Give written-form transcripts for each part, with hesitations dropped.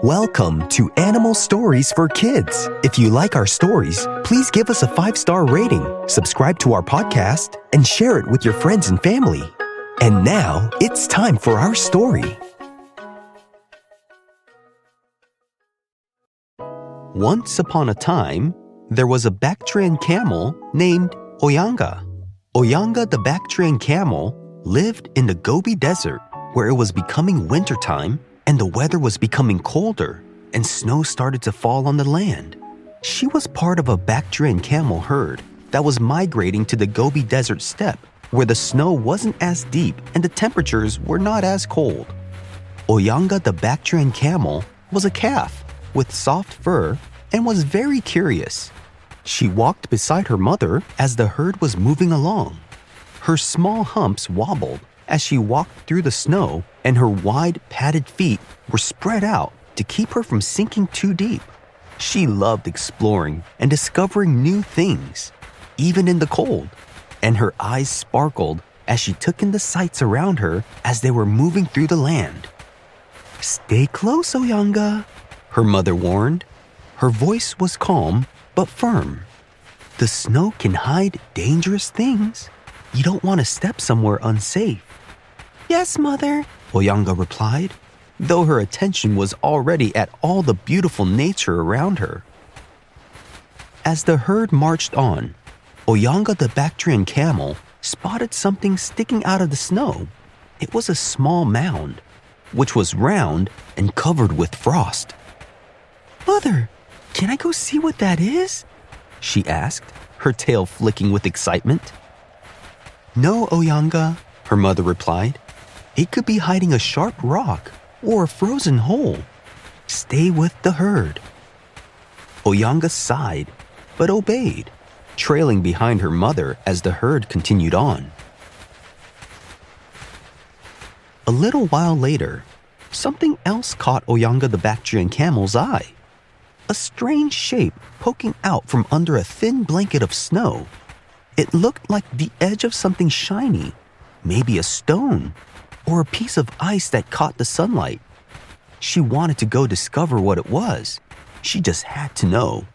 Welcome to Animal Stories for Kids. If you like our stories, please give us a 5-star rating, subscribe to our podcast, and share it with your friends and family. And now, it's time for our story. Once upon a time, there was a Bactrian camel named Oyanga. Oyanga the Bactrian camel lived in the Gobi Desert, where it was becoming wintertime and the weather was becoming colder and snow started to fall on the land. She was part of a Bactrian camel herd that was migrating to the Gobi Desert steppe, where the snow wasn't as deep and the temperatures were not as cold. Oyanga the Bactrian camel was a calf with soft fur and was very curious. She walked beside her mother as the herd was moving along. Her small humps wobbled as she walked through the snow, and her wide, padded feet were spread out to keep her from sinking too deep. She loved exploring and discovering new things, even in the cold, and her eyes sparkled as she took in the sights around her as they were moving through the land. "Stay close, Oyanga," her mother warned. Her voice was calm but firm. "The snow can hide dangerous things. You don't want to step somewhere unsafe." "Yes, Mother," Oyanga replied, though her attention was already at all the beautiful nature around her. As the herd marched on, Oyanga the Bactrian camel spotted something sticking out of the snow. It was a small mound, which was round and covered with frost. "Mother, can I go see what that is?" she asked, her tail flicking with excitement. "No, Oyanga," her mother replied. "It could be hiding a sharp rock or a frozen hole. Stay with the herd." Oyanga sighed, but obeyed, trailing behind her mother as the herd continued on. A little while later, something else caught Oyanga the Bactrian camel's eye. A strange shape poking out from under a thin blanket of snow. It looked like the edge of something shiny, maybe a stone, or a piece of ice that caught the sunlight. She wanted to go discover what it was. She just had to know.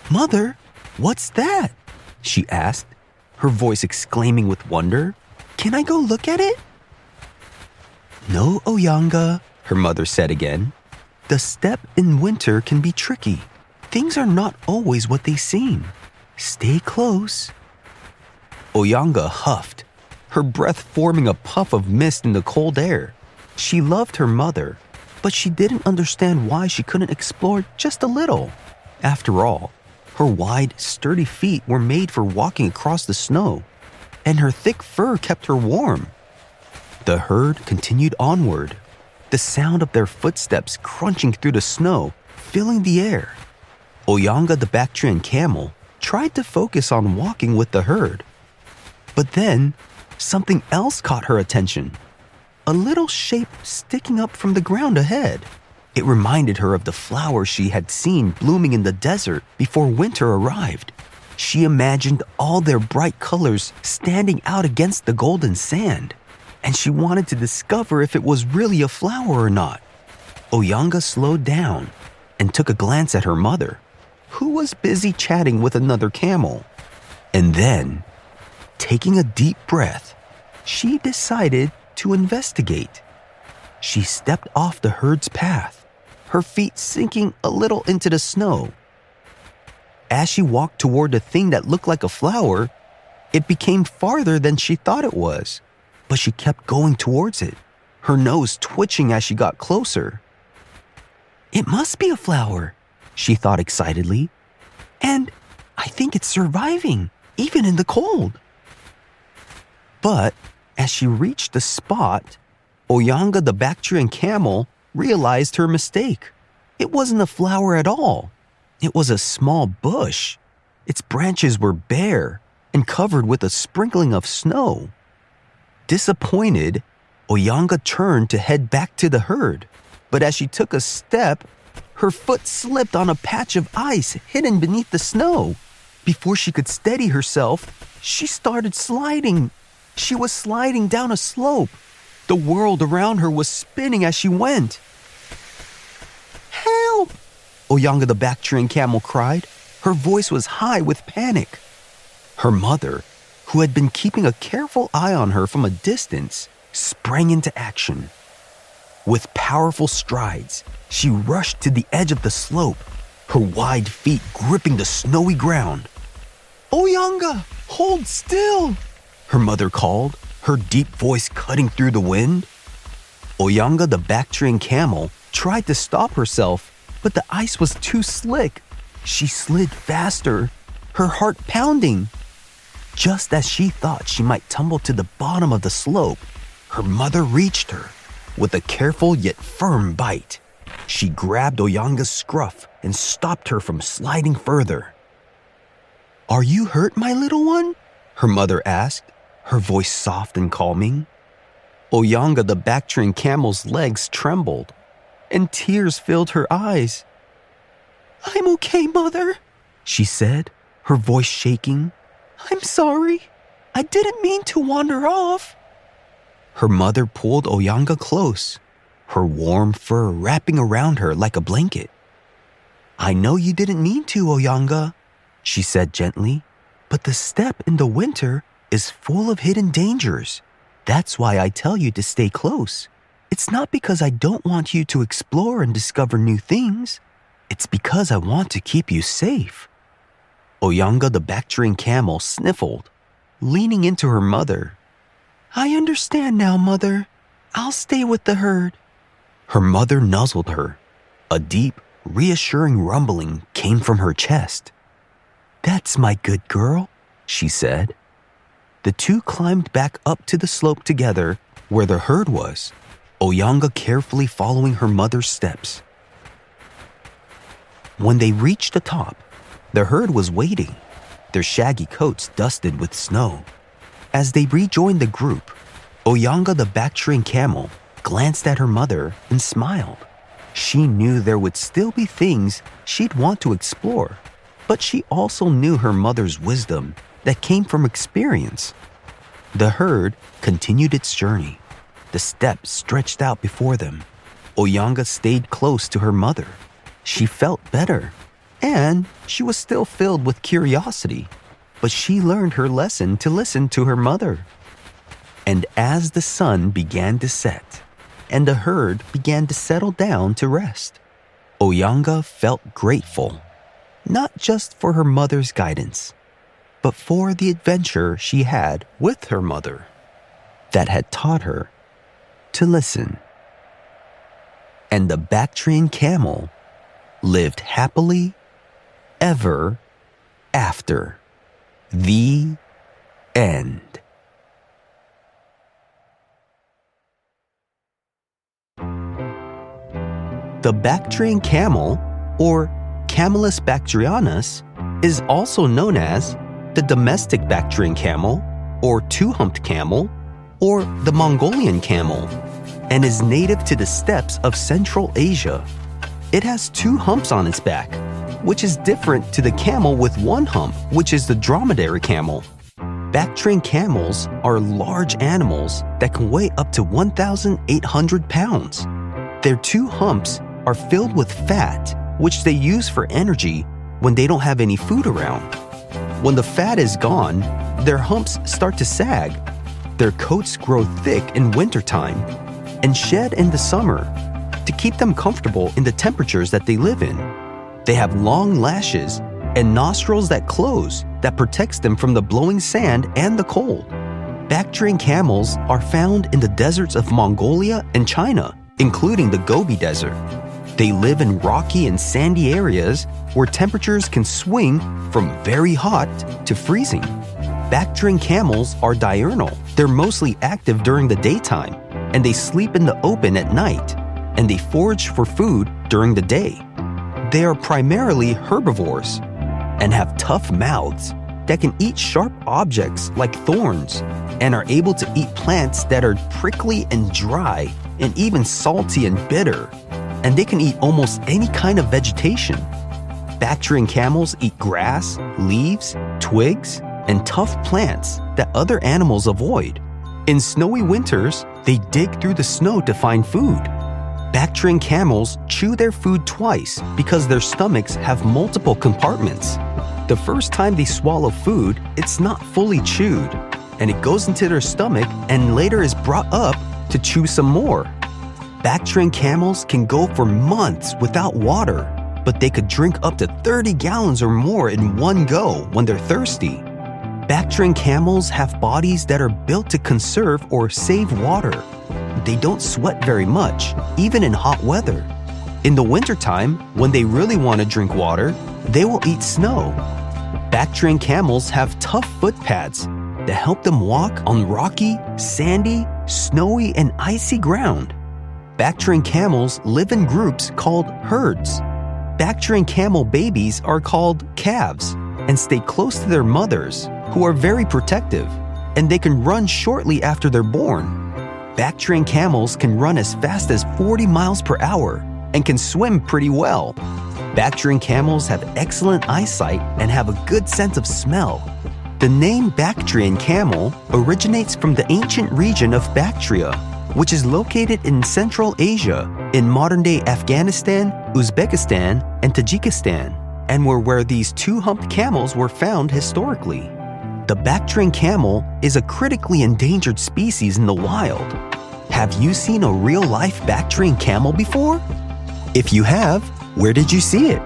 "Mother, what's that?" she asked, her voice exclaiming with wonder. "Can I go look at it?" "No, Oyanga," her mother said again. "The steppe in winter can be tricky. Things are not always what they seem. Stay close." Oyanga huffed, her breath forming a puff of mist in the cold air. She loved her mother, but she didn't understand why she couldn't explore just a little. After all, her wide, sturdy feet were made for walking across the snow, and her thick fur kept her warm. The herd continued onward, the sound of their footsteps crunching through the snow, filling the air. Oyanga the Bactrian camel tried to focus on walking with the herd. But then, something else caught her attention. A little shape sticking up from the ground ahead. It reminded her of the flowers she had seen blooming in the desert before winter arrived. She imagined all their bright colors standing out against the golden sand, and she wanted to discover if it was really a flower or not. Oyanga slowed down and took a glance at her mother, who was busy chatting with another camel. And then, taking a deep breath, she decided to investigate. She stepped off the herd's path, her feet sinking a little into the snow. As she walked toward the thing that looked like a flower, it became farther than she thought it was, but she kept going towards it, her nose twitching as she got closer. "It must be a flower," she thought excitedly. "And I think it's surviving, even in the cold." But as she reached the spot, Oyanga the Bactrian camel realized her mistake. It wasn't a flower at all. It was a small bush. Its branches were bare and covered with a sprinkling of snow. Disappointed, Oyanga turned to head back to the herd. But as she took a step, her foot slipped on a patch of ice hidden beneath the snow. Before she could steady herself, she started sliding. She was sliding down a slope. The world around her was spinning as she went. Oyanga the Bactrian camel cried. Her voice was high with panic. Her mother, who had been keeping a careful eye on her from a distance, sprang into action. With powerful strides, she rushed to the edge of the slope, her wide feet gripping the snowy ground. "Oyanga, hold still!" her mother called, her deep voice cutting through the wind. Oyanga the Bactrian camel tried to stop herself, but the ice was too slick. She slid faster, her heart pounding. Just as she thought she might tumble to the bottom of the slope, her mother reached her. With a careful yet firm bite, she grabbed Oyanga's scruff and stopped her from sliding further. "Are you hurt, my little one?" her mother asked, her voice soft and calming. Oyanga the Bactrian camel's legs trembled, and tears filled her eyes. "I'm okay, Mother," she said, her voice shaking. "I'm sorry. I didn't mean to wander off." Her mother pulled Oyanga close, her warm fur wrapping around her like a blanket. "I know you didn't mean to, Oyanga," she said gently, "but the steppe in the winter is full of hidden dangers. That's why I tell you to stay close. It's not because I don't want you to explore and discover new things. It's because I want to keep you safe." Oyanga the Bactrian camel sniffled, leaning into her mother. "I understand now, Mother. I'll stay with the herd." Her mother nuzzled her. A deep, reassuring rumbling came from her chest. "That's my good girl," she said. The two climbed back up to the slope together where the herd was, Oyanga carefully following her mother's steps. When they reached the top, the herd was waiting, their shaggy coats dusted with snow. As they rejoined the group, Oyanga the Bactrian camel glanced at her mother and smiled. She knew there would still be things she'd want to explore, but she also knew her mother's wisdom that came from experience. The herd continued its journey. The steppe stretched out before them. Oyanga stayed close to her mother. She felt better, and she was still filled with curiosity, but she learned her lesson to listen to her mother. And as the sun began to set, and the herd began to settle down to rest, Oyanga felt grateful, not just for her mother's guidance, but for the adventure she had with her mother that had taught her to listen. And the Bactrian camel lived happily ever after. The end. The Bactrian camel, or Camelus bactrianus, is also known as the domestic Bactrian camel, or two-humped camel, or the Mongolian camel, and is native to the steppes of Central Asia. It has two humps on its back, which is different to the camel with one hump, which is the dromedary camel. Bactrian camels are large animals that can weigh up to 1,800 pounds. Their two humps are filled with fat, which they use for energy when they don't have any food around. When the fat is gone, their humps start to sag. Their coats grow thick in wintertime and shed in the summer to keep them comfortable in the temperatures that they live in. They have long lashes and nostrils that close that protects them from the blowing sand and the cold. Bactrian camels are found in the deserts of Mongolia and China, including the Gobi Desert. They live in rocky and sandy areas where temperatures can swing from very hot to freezing. Bactrian camels are diurnal. They're mostly active during the daytime, and they sleep in the open at night, and they forage for food during the day. They are primarily herbivores and have tough mouths that can eat sharp objects like thorns and are able to eat plants that are prickly and dry and even salty and bitter. And they can eat almost any kind of vegetation. Bactrian camels eat grass, leaves, twigs, and tough plants that other animals avoid. In snowy winters, they dig through the snow to find food. Bactrian camels chew their food twice because their stomachs have multiple compartments. The first time they swallow food, it's not fully chewed, and it goes into their stomach and later is brought up to chew some more. Bactrian camels can go for months without water, but they could drink up to 30 gallons or more in one go when they're thirsty. Bactrian camels have bodies that are built to conserve or save water. They don't sweat very much, even in hot weather. In the wintertime, when they really want to drink water, they will eat snow. Bactrian camels have tough foot pads that help them walk on rocky, sandy, snowy, and icy ground. Bactrian camels live in groups called herds. Bactrian camel babies are called calves and stay close to their mothers, who are very protective, and they can run shortly after they're born. Bactrian camels can run as fast as 40 miles per hour and can swim pretty well. Bactrian camels have excellent eyesight and have a good sense of smell. The name Bactrian camel originates from the ancient region of Bactria, which is located in Central Asia, in modern-day Afghanistan, Uzbekistan, and Tajikistan, and were where these two-humped camels were found historically. The Bactrian camel is a critically endangered species in the wild. Have you seen a real-life Bactrian camel before? If you have, where did you see it?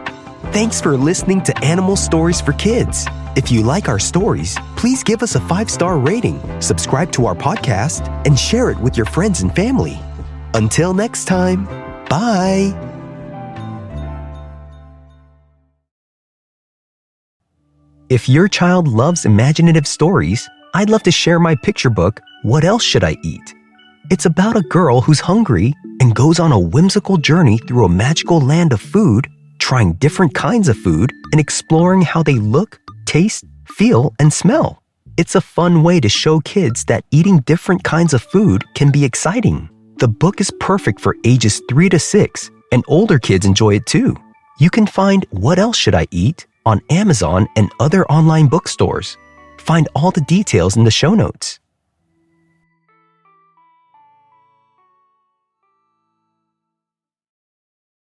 Thanks for listening to Animal Stories for Kids. If you like our stories, please give us a 5-star rating, subscribe to our podcast, and share it with your friends and family. Until next time, bye! If your child loves imaginative stories, I'd love to share my picture book, What Else Should I Eat? It's about a girl who's hungry and goes on a whimsical journey through a magical land of food, trying different kinds of food and exploring how they look, taste, feel, and smell. It's a fun way to show kids that eating different kinds of food can be exciting. The book is perfect for ages 3 to 6, and older kids enjoy it too. You can find What Else Should I Eat on Amazon and other online bookstores. Find all the details in the show notes.